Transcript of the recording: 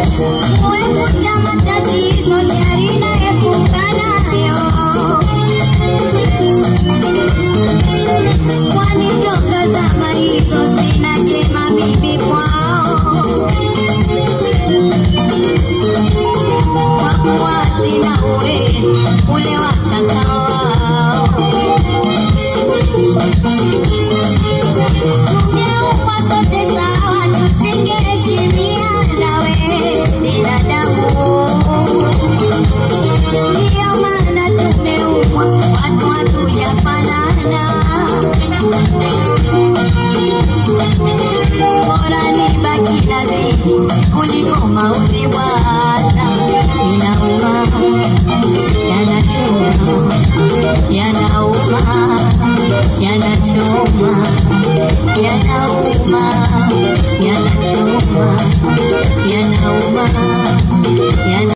Kuepuka matatizo shari naepuka nayo, kwani joka zama hizo sina jema bibi kwao, kwa kuwa sina uwezo ule wataka wao. Tungeupa sote sawa tusingekimia nawe binadamu, ndiyo maana tumeumbwa watu hatujafanana. Bora nibaki na dhiki kuliko mauti bwana. Inauma, yanachoma, yanauma, yanachoma, yanauma, yanachoma.